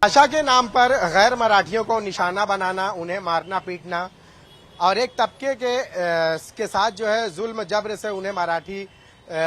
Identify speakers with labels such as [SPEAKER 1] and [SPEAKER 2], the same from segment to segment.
[SPEAKER 1] भाषा के नाम पर गैर मराठियों को निशाना बनाना, उन्हें मारना पीटना और एक तबके के साथ जो है जुल्म जबर से उन्हें मराठी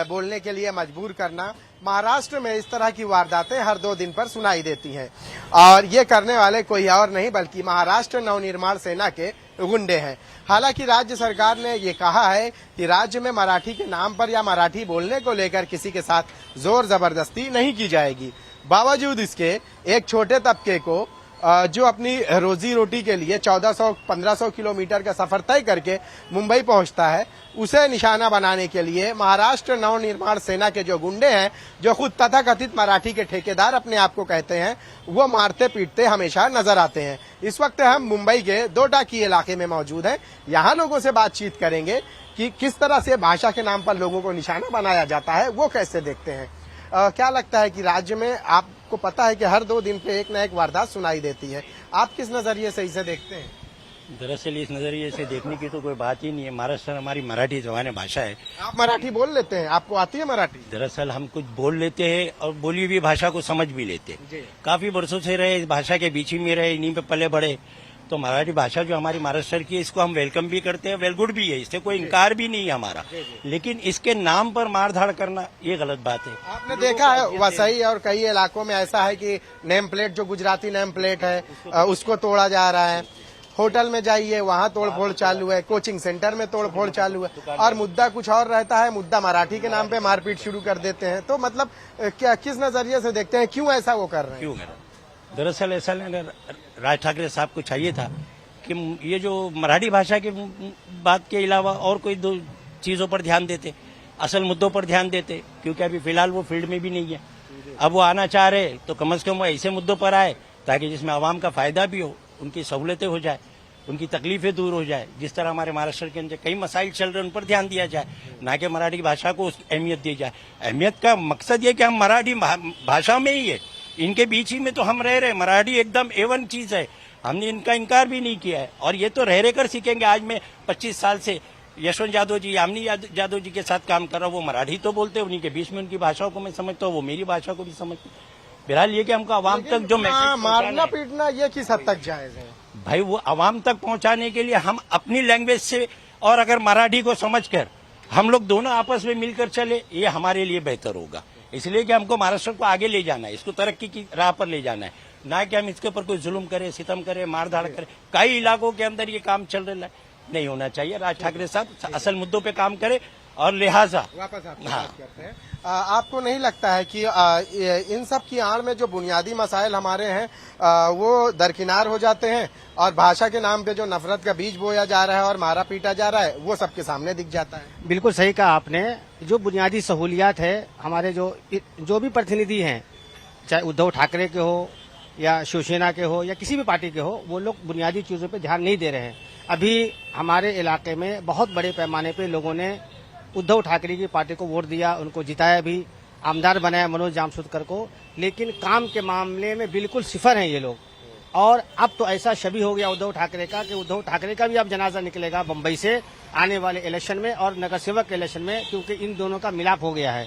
[SPEAKER 1] बोलने के लिए मजबूर करना। महाराष्ट्र में इस तरह की वारदातें हर 2 दिन पर सुनाई देती हैं और ये करने वाले कोई और नहीं बल्कि महाराष्ट्र नवनिर्माण सेना के गुंडे हैं। हालांकि राज्य सरकार ने ये कहा है कि राज्य में मराठी के नाम पर या मराठी बोलने को लेकर किसी के साथ जोर जबरदस्ती नहीं की जाएगी। बावजूद इसके एक छोटे तबके को जो अपनी रोजी रोटी के लिए 1400-1500 किलोमीटर का सफर तय करके मुंबई पहुंचता है, उसे निशाना बनाने के लिए महाराष्ट्र नवनिर्माण सेना के जो गुंडे हैं, जो खुद तथाकथित मराठी के ठेकेदार अपने आप को कहते हैं, वो मारते पीटते हमेशा नजर आते हैं। इस वक्त हम मुंबई के 2 टाकी इलाके में मौजूद हैं। यहाँ लोगों से बातचीत करेंगे कि किस तरह से भाषा के नाम पर लोगों को निशाना बनाया जाता है, वो कैसे देखते हैं। क्या लगता है कि राज्य में आपको पता है कि हर 2 दिन पे एक न एक वारदात सुनाई देती है, आप किस नजरिए से इसे देखते हैं?
[SPEAKER 2] दरअसल इस नजरिए से देखने की तो कोई बात ही नहीं है। महाराष्ट्र हमारी मराठी जवान भाषा है।
[SPEAKER 1] आप मराठी बोल लेते हैं? आपको आती है मराठी?
[SPEAKER 2] दरअसल हम कुछ बोल लेते हैं और बोली हुई भाषा को समझ भी लेते हैं। काफी वर्षों से रहे, इस भाषा के बीच में रहे, इन्हीं पे पले बढ़े, तो मराठी भाषा जो हमारी महाराष्ट्र की है, इसको हम वेलकम भी करते हैं, वेल गुड भी है, इससे कोई इनकार भी नहीं है हमारा। लेकिन इसके नाम पर मारधाड़ करना ये गलत बात है।
[SPEAKER 1] आपने देखा है वसई और कई इलाकों में ऐसा है कि नेम प्लेट, जो गुजराती नेम प्लेट है, उसको तोड़ा जा रहा है। होटल में जाइए, वहाँ तोड़फोड़ चालू है, कोचिंग सेंटर में तोड़फोड़ चालू है और मुद्दा कुछ और रहता है, मुद्दा मराठी के नाम पे मारपीट शुरू कर देते हैं। तो मतलब क्या, किस नजरिए से देखते हैं, क्यों ऐसा वो कर रहे हैं?
[SPEAKER 2] क्यों दरअसल ऐसा राज ठाकरे साहब को चाहिए था कि ये जो मराठी भाषा की बात के अलावा और कोई 2 चीजों पर ध्यान देते, असल मुद्दों पर ध्यान देते, क्योंकि अभी फिलहाल वो फील्ड में भी नहीं है। अब वो आना चाह रहे तो कम से कम वो ऐसे मुद्दों पर आए ताकि जिसमें आवाम का फायदा भी हो, उनकी सहूलतें हो जाए, उनकी तकलीफें दूर हो जाए। जिस तरह हमारे महाराष्ट्र के अंदर कई मसाइल चल रहे हैं, उन पर ध्यान दिया जाए, ना कि मराठी भाषा को अहमियत दी जाए। अहमियत का मकसद ये कि हम मराठी भाषा में ही है, इनके बीच ही में तो हम रह रहे। मराठी एकदम A1 चीज है, हमने इनका इनकार भी नहीं किया है और ये तो रह कर सीखेंगे। आज मैं 25 साल से यशवंत यादव जी, यामिनी यादव जी के साथ काम कर रहा हूँ। वो मराठी तो बोलते हैं, उन्हीं के बीच में उनकी भाषाओं को मैं समझता हूँ, वो मेरी भाषा को भी समझते। बहरहाल ये कि हमको आवाम तक जो
[SPEAKER 1] मारना पीटना ये किस हद तक जायज है?
[SPEAKER 2] भाई वो आवाम तक पहुंचाने के लिए हम अपनी लैंग्वेज से और अगर मराठी को समझकर हम लोग दोनों आपस में मिलकर चले, ये हमारे लिए बेहतर होगा। इसलिए कि हमको महाराष्ट्र को आगे ले जाना है, इसको तरक्की की राह पर ले जाना है, ना कि हम इसके ऊपर कोई जुल्म करें, सितम करें, मारधाड़ करें। कई इलाकों के अंदर ये काम चल रहा है, नहीं होना चाहिए। राज ठाकरे साहब असल मुद्दों पे काम करें और लिहाजा
[SPEAKER 1] वापस आपकी बात करते हैं। आपको नहीं लगता है कि इन सब की आड़ में जो बुनियादी मसाइल हमारे हैं वो दरकिनार हो जाते हैं और भाषा के नाम पे जो नफरत का बीज बोया जा रहा है और मारा पीटा जा रहा है, वो सबके सामने दिख जाता है?
[SPEAKER 3] बिल्कुल सही कहा आपने। जो बुनियादी सहूलियात है, हमारे जो भी प्रतिनिधि हैं, चाहे उद्धव ठाकरे के हो या शिवसेना के हो या किसी भी पार्टी के हो, वो लोग बुनियादी चीजों पे ध्यान नहीं दे रहे हैं। अभी हमारे इलाके में बहुत बड़े पैमाने पे लोगों ने उद्धव ठाकरे की पार्टी को वोट दिया, उनको जिताया भी, आमदार बनाया मनोज जामशुदकर को, लेकिन काम के मामले में बिल्कुल सिफर हैं ये लोग। और अब तो ऐसा शबी हो गया उद्धव ठाकरे का कि उद्धव ठाकरे का भी अब जनाजा निकलेगा बम्बई से आने वाले इलेक्शन में और नगर सेवक के इलेक्शन में, क्योंकि इन दोनों का मिलाप हो गया है।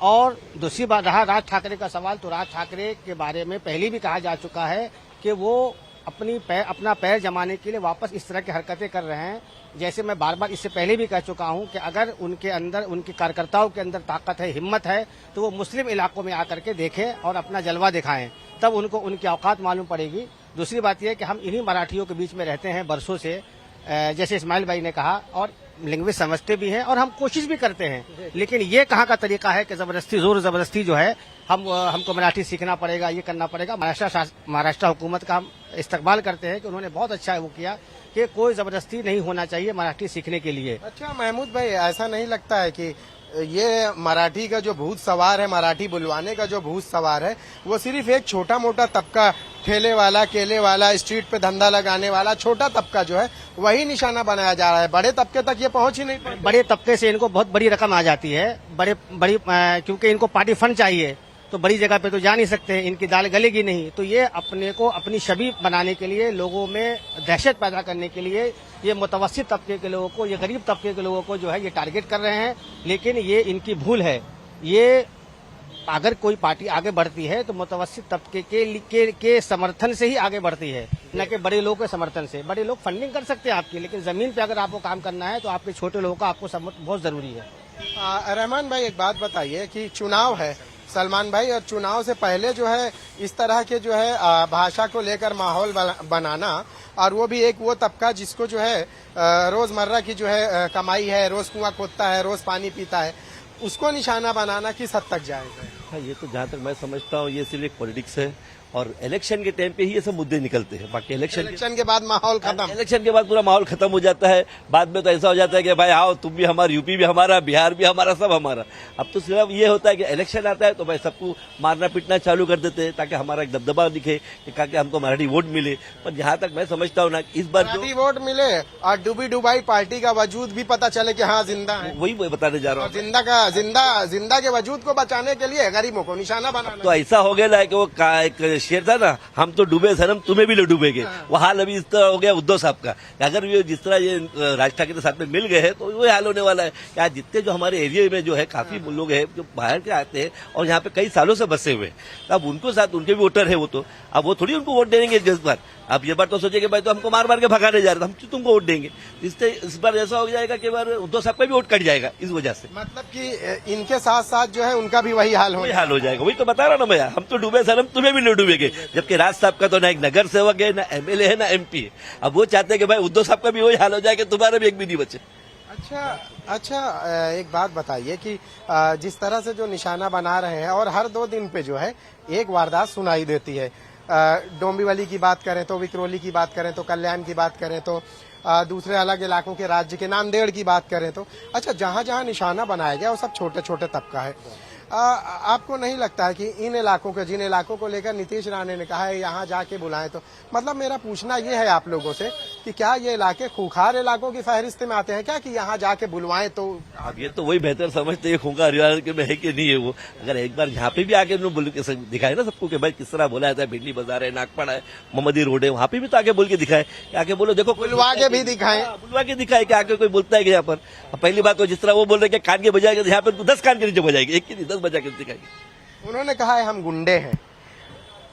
[SPEAKER 3] और दूसरी बात रहा राज ठाकरे का सवाल, तो राज ठाकरे के बारे में पहले भी कहा जा चुका है कि वो अपना पैर जमाने के लिए वापस इस तरह की हरकतें कर रहे हैं। जैसे मैं बार बार इससे पहले भी कह चुका हूं कि अगर उनके अंदर, उनके कार्यकर्ताओं के अंदर ताकत है, हिम्मत है, तो वो मुस्लिम इलाकों में आकर के देखें और अपना जलवा दिखाएं, तब उनको उनकी औकात मालूम पड़ेगी। दूसरी बात यह कि हम इन्हीं मराठियों के बीच में रहते हैं बरसों से, जैसे इस्माइल भाई ने कहा, और लैंग्वेज समझते भी हैं और हम कोशिश भी करते हैं। लेकिन ये कहाँ का तरीका है कि जबरदस्ती, जोर जबरदस्ती जो है हमको मराठी सीखना पड़ेगा, ये करना पड़ेगा। महाराष्ट्र हुकूमत का हम इस्तकबाल करते हैं कि उन्होंने बहुत अच्छा वो किया कि कोई जबरदस्ती नहीं होना चाहिए मराठी सीखने के लिए।
[SPEAKER 1] अच्छा महमूद भाई, ऐसा नहीं लगता है कि ये मराठी का जो भूत सवार है, मराठी बुलवाने का जो भूत सवार है, वो सिर्फ एक छोटा मोटा तबका, ठेले वाला, केले वाला, स्ट्रीट पे धंधा लगाने वाला छोटा तबका जो है, वही निशाना बनाया जा रहा है? बड़े तबके तक ये पहुंच ही नहीं पाती।
[SPEAKER 3] बड़े तबके से इनको बहुत बड़ी रकम आ जाती है, क्योंकि इनको पार्टी फंड चाहिए, तो बड़ी जगह पे तो जा नहीं सकते, इनकी दाल गलेगी नहीं। तो ये अपने को अपनी छवि बनाने के लिए, लोगों में दहशत पैदा करने के लिए ये मुतवस्सित तबके के लोगों को, ये गरीब तबके के लोगों को जो है ये टारगेट कर रहे हैं। लेकिन ये इनकी भूल है। ये अगर कोई पार्टी आगे बढ़ती है तो मुतवस्सित तबके के समर्थन से ही आगे बढ़ती है, न कि बड़े लोगों के समर्थन से। बड़े लोग फंडिंग कर सकते हैं आपकी, लेकिन जमीन पे अगर आपको काम करना है तो आपके छोटे लोगों का आपको सपोर्ट बहुत जरूरी है।
[SPEAKER 1] रहमान भाई, एक बात बताइए कि चुनाव है सलमान भाई, और चुनाव से पहले जो है इस तरह के जो है भाषा को लेकर माहौल बनाना, और वो भी एक वो तबका जिसको जो है रोजमर्रा की जो है कमाई है, रोज कुआं खोदता है, रोज पानी पीता है, उसको निशाना बनाना किस हद तक जाएगा?
[SPEAKER 4] हाँ, ये तो जहाँ तक मैं समझता हूँ ये सिर्फ एक पॉलिटिक्स है और इलेक्शन के टाइम पे ही ये सब मुद्दे निकलते हैं। बाकी
[SPEAKER 1] इलेक्शन के बाद माहौल खत्म।
[SPEAKER 4] इलेक्शन के बाद पूरा माहौल खत्म हो जाता है। बाद में तो ऐसा हो जाता है कि भाई आओ तुम भी हमारा, यूपी भी हमारा, बिहार भी हमारा, सब हमारा। अब तो सिर्फ ये होता है कि इलेक्शन आता है तो भाई सबको मारना पीटना चालू कर देते हैं ताकि हमारा एक दबदबा दिखे कि हमको मराठी वोट मिले। पर जहाँ तक मैं समझता हूँ ना, इस बार जो
[SPEAKER 1] वोट मिले और डूबी डुबाई पार्टी का वजूद भी पता चले कि हाँ जिंदा है,
[SPEAKER 4] वही बताने जा रहा हूँ।
[SPEAKER 1] जिंदा के वजूद को बचाने के लिए गरीबों को निशाना बनाना।
[SPEAKER 4] तो ऐसा हो गया कि वो एक शेर था ना, हम तो डूबे सनम तुम्हें भी डूबेंगे। वो हाल अभी इस तरह हो गया उद्धव साहब का। अगर ये जिस तरह ये राज ठाकरे के साथ में मिल गए हैं तो वही हाल होने वाला है। क्या जितने जो हमारे एरिया में जो है काफी लोग हैं जो बाहर के आते हैं और यहाँ पे कई सालों से बसे हुए हैं, अब उनको साथ उनके भी वोटर है वो, तो अब वो थोड़ी उनको वोट देंगे जिस बार। अब ये बार तो सोचे कि भाई तो हमको मार मार के भगाने जा रहे थे, हम क्यों तुमको वोट देंगे। इससे इस बार ऐसा हो जाएगा कि बार उद्धव साहब का भी वोट कट जाएगा इस वजह से।
[SPEAKER 1] मतलब कि इनके साथ साथ जो है उनका भी वही हाल हो
[SPEAKER 4] जाएगा। वही तो बता रहा ना भैया, हम तो डूबे सनम तुम्हें भी डूबेंगे। जबकि राज साहब का तो ना एक नगर सेवक है, ना एमएलए है, ना एमपी है। अब वो चाहते हैं कि भाई उद्धव साहब का भी वही हाल हो जाए कि तुम्हारा भी एक भी नहीं बचे।
[SPEAKER 1] अच्छा, एक बात बताइए कि जिस तरह से जो निशाना बना रहे हैं और हर 2 दिन पे जो है एक वारदात सुनाई देती है, डोंबिवली की बात करें तो, विक्रोली की बात करें तो, कल्याण की बात करें तो, दूसरे अलग इलाकों के राज्य के नांदेड़ की बात करें तो, अच्छा जहां जहां निशाना बनाया गया वो सब छोटे छोटे तबका है। आपको नहीं लगता है कि इन इलाकों के, जिन इलाकों को लेकर नीतीश राणे ने कहा है यहाँ जाके बुलाएं, तो मतलब मेरा पूछना ये है आप लोगों से कि क्या ये इलाके खूंखार इलाकों की फहरिस्त में आते हैं क्या, कि यहाँ जाके बुलवाएं? तो
[SPEAKER 4] अब ये तो वही बेहतर समझते हैं खूंखार इलाके में है कि नहीं है वो। अगर एक बार यहाँ पे भी आके बोल के दिखाए ना सबको कि भाई किस तरह बोला जाता है, भिंडी बाजार है, नागपाड़ा है, मोहम्मदी रोड है, वहाँ पे भी तो आके बोल के दिखाए, आके बोलो देखो,
[SPEAKER 1] बुलवा के भी दिखाए,
[SPEAKER 4] बुलवा के दिखाए कि आके कोई बोलता है कि यहाँ पर। पहली बात तो जिस तरह वो बोल रहे कान के बजाएंगे, यहाँ पर 10 कान के नीचे बजाएंगे, एक की नहीं 10 बजा के दिखाएंगे।
[SPEAKER 1] उन्होंने कहा है हम गुंडे हैं,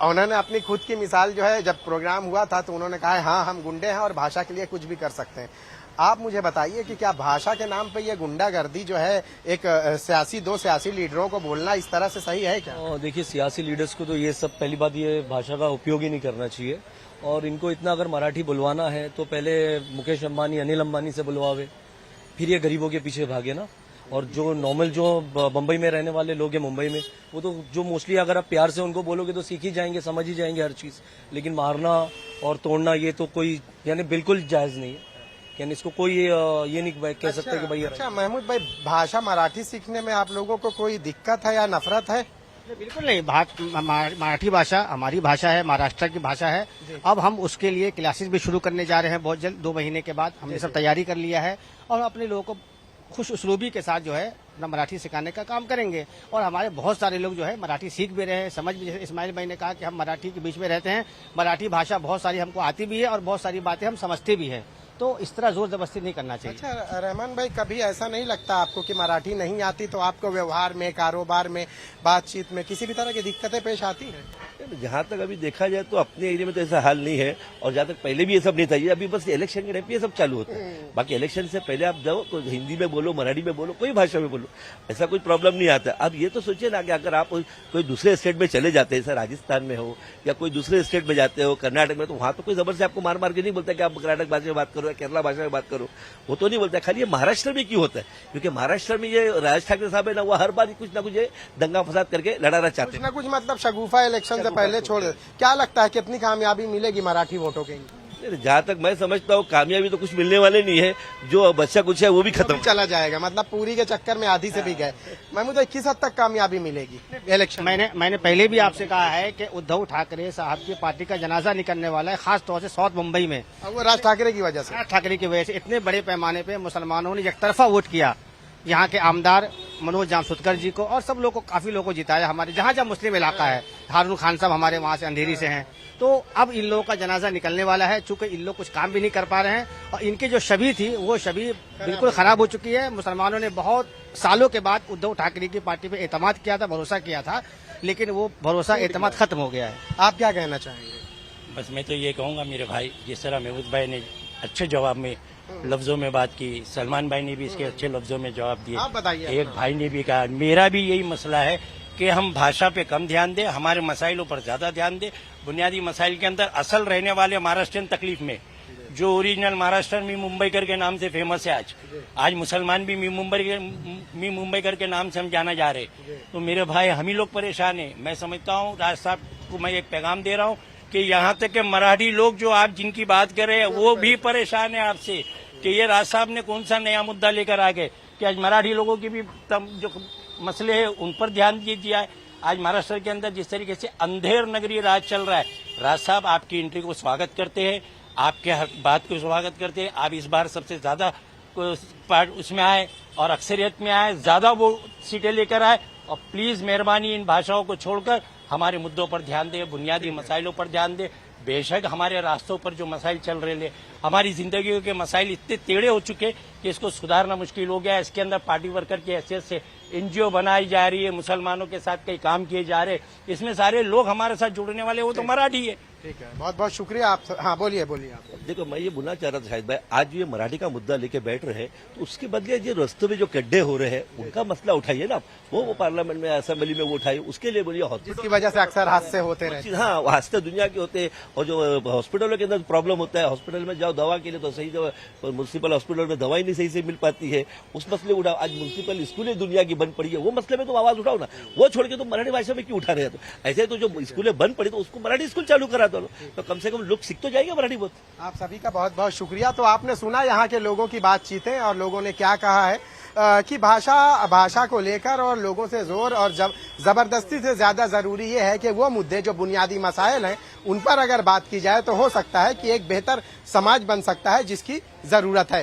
[SPEAKER 1] और उन्होंने अपनी खुद की मिसाल जो है, जब प्रोग्राम हुआ था तो उन्होंने कहा है हाँ हम गुंडे हैं और भाषा के लिए कुछ भी कर सकते हैं। आप मुझे बताइए कि क्या भाषा के नाम पे ये गुंडागर्दी जो है, एक दो सियासी लीडरों को बोलना इस तरह से सही है क्या?
[SPEAKER 5] देखिए, सियासी लीडर्स को तो ये सब, पहली बात ये भाषा का उपयोग ही नहीं करना चाहिए, और इनको इतना अगर मराठी बुलवाना है तो पहले मुकेश अंबानी, अनिल अंबानी से बुलवावे, फिर ये गरीबों के पीछे भागे ना। और जो नॉर्मल जो बम्बई में रहने वाले लोग हैं, मुंबई में, वो तो जो मोस्टली अगर आप प्यार से उनको बोलोगे तो सीख ही जाएंगे, समझ ही जाएंगे हर चीज। लेकिन मारना और तोड़ना ये तो कोई यानी बिल्कुल जायज नहीं है, यानी इसको कोई ये नहीं कह सकते कि भाई।
[SPEAKER 1] अच्छा महमूद भाई, भाषा मराठी सीखने में आप लोगों को कोई दिक्कत है या नफरत है?
[SPEAKER 3] बिल्कुल नहीं, मराठी भाषा हमारी भाषा है, महाराष्ट्र की भाषा है। अब हम उसके लिए क्लासेस भी शुरू करने जा रहे हैं बहुत जल्द, 2 महीने के बाद हमने सब तैयारी कर लिया है, और अपने लोगों को खुश उसलूबी के साथ जो है अपना मराठी सिखाने का काम करेंगे। और हमारे बहुत सारे लोग जो है मराठी सीख भी रहे हैं, समझ भी, जैसे इस्माइल भाई ने कहा कि हम मराठी के बीच में रहते हैं, मराठी भाषा बहुत सारी हमको आती भी है और बहुत सारी बातें हम समझते भी हैं, तो इस तरह जोर जबरदस्ती नहीं करना चाहिए।
[SPEAKER 1] अच्छा रहमान भाई, कभी ऐसा नहीं लगता आपको कि मराठी नहीं आती तो आपको व्यवहार में, कारोबार में, बातचीत में किसी भी तरह की दिक्कतें पेश आती हैं?
[SPEAKER 4] जहाँ तक अभी देखा जाए तो अपने एरिया में तो ऐसा हाल नहीं है, और जहाँ तक पहले भी ये सब नहीं था, ये अभी बस इलेक्शन के टाइम पे ये सब चालू होता है। बाकी इलेक्शन से पहले आप जाओ तो हिंदी में बोलो, मराठी में बोलो, कोई भाषा में बोलो, ऐसा कोई प्रॉब्लम नहीं आता। अब ये तो सोचिए ना कि अगर आप कोई दूसरे स्टेट में चले जाते हैं, जैसे राजस्थान में हो या कोई दूसरे स्टेट में जाते हो, कर्नाटक में, तो वहाँ तो कोई जबर से आपको मार मार के नहीं बोलता कि आप कर्नाटक भाषा में बात करो या केरला भाषा में बात करो, वो तो नहीं बोलता। खाली ये महाराष्ट्र में क्यों होता है, क्योंकि महाराष्ट्र में ये राज ठाकरे साहब है ना, वो हर बार कुछ ना कुछ दंगा फसाद करके लड़ाना चाहते हैं,
[SPEAKER 1] कुछ ना कुछ मतलब शगुफा इलेक्शन से पहले छोड़। क्या लगता है कितनी कामयाबी मिलेगी मराठी वोटों के?
[SPEAKER 4] जहाँ तक मैं समझता हूँ कामयाबी तो कुछ मिलने वाले नहीं है, जो बच्चा कुछ है वो भी खत्म
[SPEAKER 1] चला जाएगा, मतलब पूरी के चक्कर में आधी से भी गए। महमूद भाई, किस हद तक कामयाबी मिलेगी इलेक्शन?
[SPEAKER 3] मैंने पहले भी आपसे कहा है कि उद्धव ठाकरे साहब की पार्टी का जनाजा निकलने वाला है, खास तौर से साउथ मुंबई में।
[SPEAKER 1] वो राज ठाकरे की वजह से,
[SPEAKER 3] राज ठाकरे की वजह से इतने बड़े पैमाने पे मुसलमानों ने एकतरफा वोट किया, यहाँ के आमदार मनोज जामसुतकर जी को और सब लोगों को, काफी लोगों को जिताया हमारे जहाँ जहाँ मुस्लिम इलाका है। हारून खान साहब हमारे वहाँ से अंधेरी से हैं। तो अब इन लोगों का जनाजा निकलने वाला है, चूंकि इन लोग कुछ काम भी नहीं कर पा रहे हैं और इनकी जो छवि थी वो छवि बिल्कुल खराब हो चुकी है। मुसलमानों ने बहुत सालों के बाद उद्धव ठाकरे की पार्टी पे एतमाद किया था, भरोसा किया था, लेकिन वो भरोसा एतमाद खत्म हो गया है।
[SPEAKER 1] आप क्या कहना चाहेंगे?
[SPEAKER 2] बस मैं तो ये कहूँगा मेरे भाई, जिस तरह महमूद भाई ने अच्छे जवाब में लफ्जों में बात की, सलमान भाई ने भी इसके अच्छे लफ्जों में जवाब दिए।
[SPEAKER 1] आप बताइए।
[SPEAKER 2] एक भाई ने भी कहा, मेरा भी यही मसला है कि हम भाषा पे कम ध्यान दें, हमारे मसाइलों पर ज्यादा ध्यान दें। बुनियादी मसाइल के अंदर असल रहने वाले महाराष्ट्रियन तकलीफ में, जो ओरिजिनल महाराष्ट्र मी मुंबईकर के नाम से फेमस है, आज मुसलमान भी मी मुंबईकर के नाम से हम जाना जा रहे। तो मेरे भाई, हम ही लोग परेशान हैं। मैं समझता हूँ राज साहब को मैं एक पैगाम दे रहा हूँ कि यहाँ तक के मराठी लोग जो आप जिनकी बात कर रहे हैं वो भी परेशान है आपसे कि ये राज साहब ने कौन सा नया मुद्दा लेकर आ गए कि आज मराठी लोगों की भी जो मसले हैं उन पर ध्यान दीजिए। आज महाराष्ट्र के अंदर जिस तरीके से अंधेर नगरी राज चल रहा है, राज साहब आपकी एंट्री को स्वागत करते हैं, आपके हर बात को स्वागत करते हैं। आप इस बार सबसे ज्यादा पार्ट उसमें आए और अक्सरियत में आए, ज्यादा वो सीटें लेकर आए और प्लीज मेहरबानी इन भाषाओं को छोड़कर हमारे मुद्दों पर ध्यान दें, बुनियादी मसाइलों पर ध्यान दें। बेशक हमारे रास्तों पर जो मसाइल चल रहे हैं, हमारी जिंदगी के मसाइल इतने टेढ़े हो चुके कि इसको सुधारना मुश्किल हो गया है। इसके अंदर पार्टी वर्कर की हैसियत से एनजीओ बनाई जा रही है, मुसलमानों के साथ कई काम किए जा रहे हैं, इसमें सारे लोग हमारे साथ जुड़ने वाले वो तो मराठी है।
[SPEAKER 1] ठीक है, बहुत बहुत शुक्रिया आप। हाँ बोलिए आप।
[SPEAKER 4] देखो, मैं ये बोलना चाह रहा था शायद भाई, आज ये मराठी का मुद्दा लेके बैठ रहे हैं तो उसके बदले ये रास्तों में जो गड्ढे हो रहे हैं उनका मसला उठाइए ना। वो पार्लियामेंट में, असेंबली में वो उठाइए, उसके लिए बोलिए हॉस्पिटल
[SPEAKER 1] जिसकी वजह से अक्सर हादसे होते रहते हैं।
[SPEAKER 4] हाँ, हादसे दुनिया के होते हैं और जो हॉस्पिटलों के अंदर प्रॉब्लम होता है, हॉस्पिटल में जाओ दवा के लिए तो सही, जो म्यूनसिपल हॉस्पिटल में दवाई नहीं सही से मिल पाती है, उस मसले उठाओ। आज म्यूनसिपल स्कूलें दुनिया की बंद पड़ी है, वो मसले में तो आवाज उठाओ ना। वो छोड़ के तो मराठी भाषा में क्यों उठा रहे हैं? तो ऐसे तो जो स्कूलें बंद पड़ी तो उसको मराठी स्कूल चालू करा दो, तो कम से कम लोग सीख तो जाएंगे मराठी बहुत।
[SPEAKER 1] आप सभी का बहुत बहुत शुक्रिया। तो आपने सुना यहाँ के लोगों की बातचीतें और लोगों ने क्या कहा है कि भाषा को लेकर और लोगों से जोर और जबरदस्ती से ज्यादा जरूरी ये है कि वो मुद्दे जो बुनियादी मसाइल हैं उन पर अगर बात की जाए तो हो सकता है कि एक बेहतर समाज बन सकता है जिसकी जरूरत है।